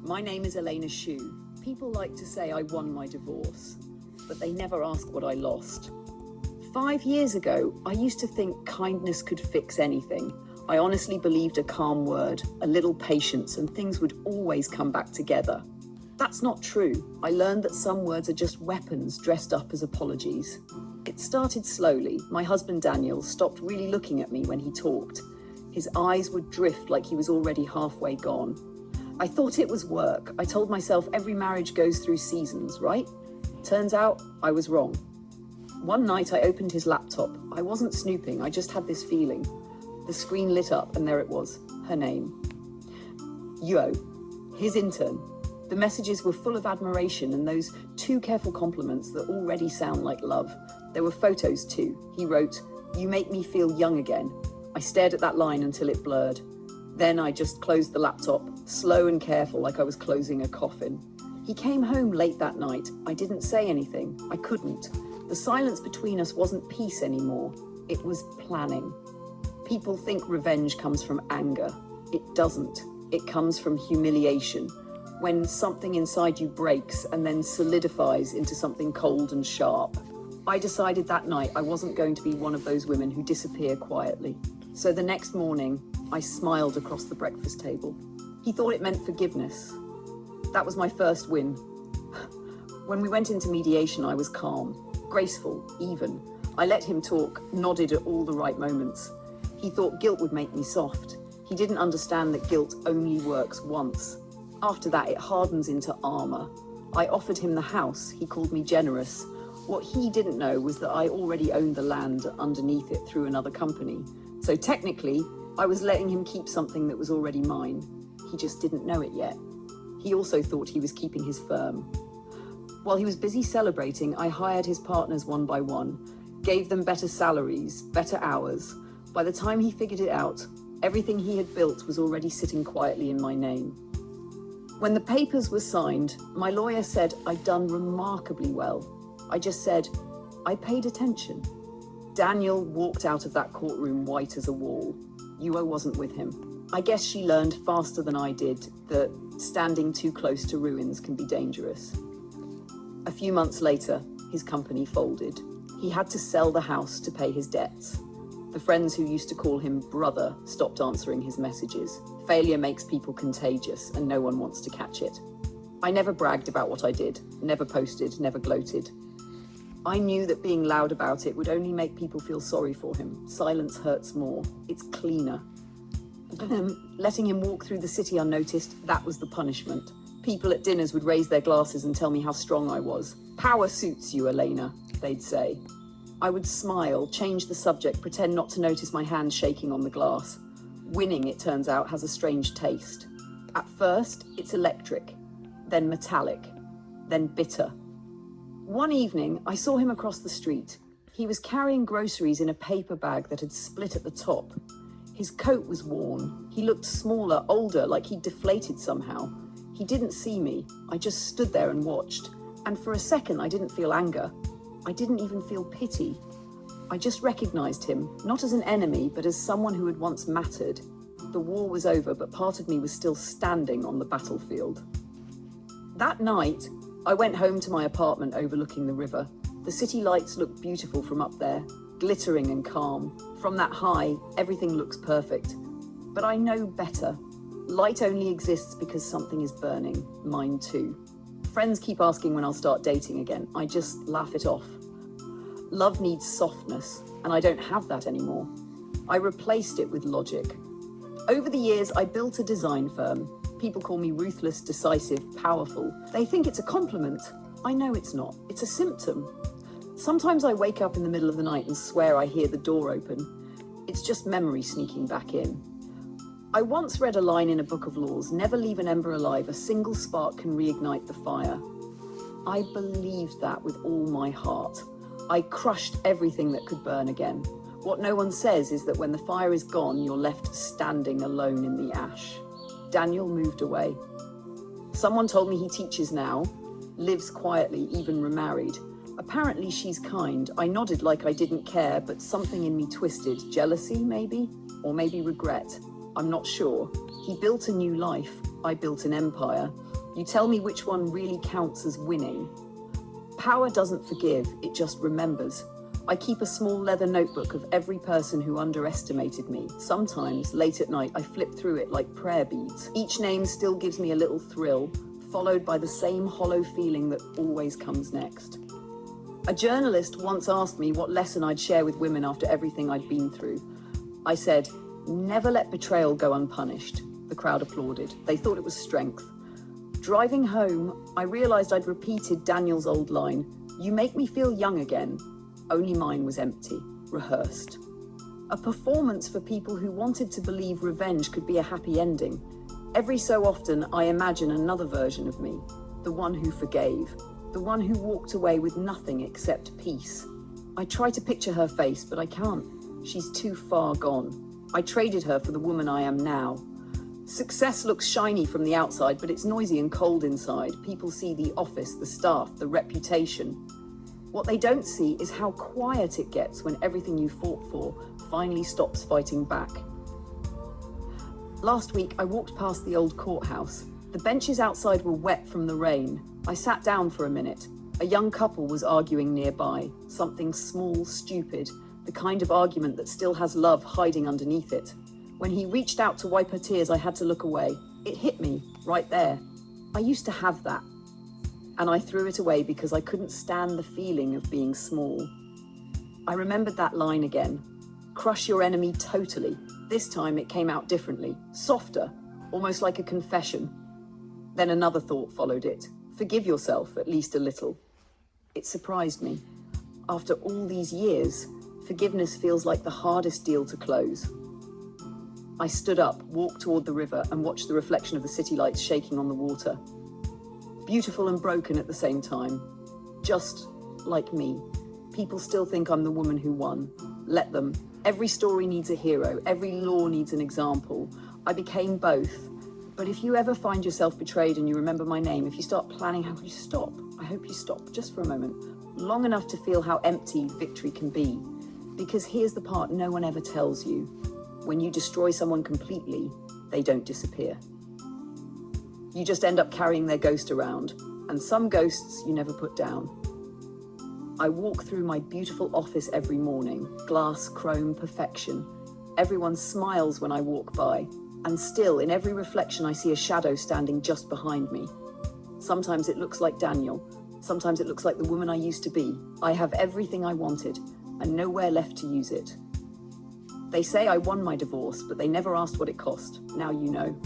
My name is Elena Shu. People like to say I won my divorce, but they never ask what I lost. 5 years ago, I used to think kindness could fix anything. I honestly believed a calm word, a little patience, and things would always come back together. That's not true. I learned that some words are just weapons dressed up as apologies. It started slowly. My husband Daniel stopped really looking at me when he talked. His eyes would drift like he was already halfway gone. I thought it was work. I told myself every marriage goes through seasons, right? Turns out I was wrong. One night I opened his laptop. I wasn't snooping, I just had this feeling. The screen lit up and there it was, her name. Yo, his intern. The messages were full of admiration and those too careful compliments that already sound like love. There were photos too. He wrote, "You make me feel young again." I stared at that line until it blurred. Then I just closed the laptop, slow and careful like I was closing a coffin. He came home late that night. I didn't say anything. I couldn't. The silence between us wasn't peace anymore. It was planning. People think revenge comes from anger. It doesn't. It comes from humiliation. When something inside you breaks and then solidifies into something cold and sharp. I decided that night I wasn't going to be one of those women who disappear quietly. So the next morning, I smiled across the breakfast table. He thought it meant forgiveness. That was my first win. When we went into mediation, I was calm, graceful, even. I let him talk, nodded at all the right moments. He thought guilt would make me soft. He didn't understand that guilt only works once. After that, it hardens into armor. I offered him the house. He called me generous. What he didn't know was that I already owned the land underneath it through another company. So technically, I was letting him keep something that was already mine. He just didn't know it yet. He also thought he was keeping his firm. While he was busy celebrating, I hired his partners one by one, gave them better salaries, better hours. By the time he figured it out, everything he had built was already sitting quietly in my name. When the papers were signed, my lawyer said I'd done remarkably well. I just said, I paid attention. Daniel walked out of that courtroom white as a wall. Yuo wasn't with him. I guess she learned faster than I did that standing too close to ruins can be dangerous. A few months later, his company folded. He had to sell the house to pay his debts. The friends who used to call him brother stopped answering his messages. Failure makes people contagious and no one wants to catch it. I never bragged about what I did, never posted, never gloated. I knew that being loud about it would only make people feel sorry for him. Silence hurts more. It's cleaner. Letting him walk through the city unnoticed, that was the punishment. People at dinners would raise their glasses and tell me how strong I was. Power suits you, Elena, they'd say. I would smile, change the subject, pretend not to notice my hand shaking on the glass. Winning, it turns out, has a strange taste. At first, it's electric, then metallic, then bitter. One evening, I saw him across the street. He was carrying groceries in a paper bag that had split at the top. His coat was worn. He looked smaller, older, like he'd deflated somehow. He didn't see me. I just stood there and watched. And for a second, I didn't feel anger. I didn't even feel pity. I just recognized him, not as an enemy, but as someone who had once mattered. The war was over, but part of me was still standing on the battlefield. That night, I went home to my apartment overlooking the river. The city lights looked beautiful from up there, glittering and calm. From that high, everything looks perfect. But I know better. Light only exists because something is burning, mine too. Friends keep asking when I'll start dating again. I just laugh it off. Love needs softness, and I don't have that anymore. I replaced it with logic. Over the years, I built a design firm. People call me ruthless, decisive, powerful. They think it's a compliment. I know it's not. It's a symptom. Sometimes I wake up in the middle of the night and swear I hear the door open. It's just memory sneaking back in. I once read a line in a book of laws, never leave an ember alive, a single spark can reignite the fire. I believed that with all my heart. I crushed everything that could burn again. What no one says is that when the fire is gone, you're left standing alone in the ash. Daniel moved away. Someone told me he teaches now, lives quietly, even remarried. Apparently she's kind. I nodded like I didn't care, but something in me twisted. Jealousy, maybe? Or maybe regret. I'm not sure. He built a new life. I built an empire. You tell me which one really counts as winning. Power doesn't forgive, it just remembers. I keep a small leather notebook of every person who underestimated me. Sometimes, late at night, I flip through it like prayer beads. Each name still gives me a little thrill, followed by the same hollow feeling that always comes next. A journalist once asked me what lesson I'd share with women after everything I'd been through. I said, never let betrayal go unpunished. The crowd applauded. They thought it was strength. Driving home, I realized I'd repeated Daniel's old line, "You make me feel young again." Only mine was empty, rehearsed. A performance for people who wanted to believe revenge could be a happy ending. Every so often, I imagine another version of me, the one who forgave, the one who walked away with nothing except peace. I try to picture her face, but I can't. She's too far gone. I traded her for the woman I am now. Success looks shiny from the outside, but it's noisy and cold inside. People see the office, the staff, the reputation. What they don't see is how quiet it gets when everything you fought for finally stops fighting back. Last week, I walked past the old courthouse. The benches outside were wet from the rain. I sat down for a minute. A young couple was arguing nearby, something small, stupid, the kind of argument that still has love hiding underneath it. When he reached out to wipe her tears, I had to look away. It hit me, right there. I used to have that. And I threw it away because I couldn't stand the feeling of being small. I remembered that line again. Crush your enemy totally. This time it came out differently, softer, almost like a confession. Then another thought followed it. Forgive yourself, at least a little. It surprised me. After all these years, forgiveness feels like the hardest deal to close. I stood up, walked toward the river, and watched the reflection of the city lights shaking on the water. Beautiful and broken at the same time. Just like me. People still think I'm the woman who won. Let them. Every story needs a hero. Every law needs an example. I became both. But if you ever find yourself betrayed and you remember my name, if you start planning how you stop, I hope you stop just for a moment, long enough to feel how empty victory can be. Because here's the part no one ever tells you. When you destroy someone completely, they don't disappear. You just end up carrying their ghost around, and some ghosts you never put down. I walk through my beautiful office every morning, glass, chrome, perfection. Everyone smiles when I walk by, and still in every reflection I see a shadow standing just behind me. Sometimes it looks like Daniel, sometimes it looks like the woman I used to be. I have everything I wanted, and nowhere left to use it. They say I won my divorce, but they never asked what it cost. Now you know.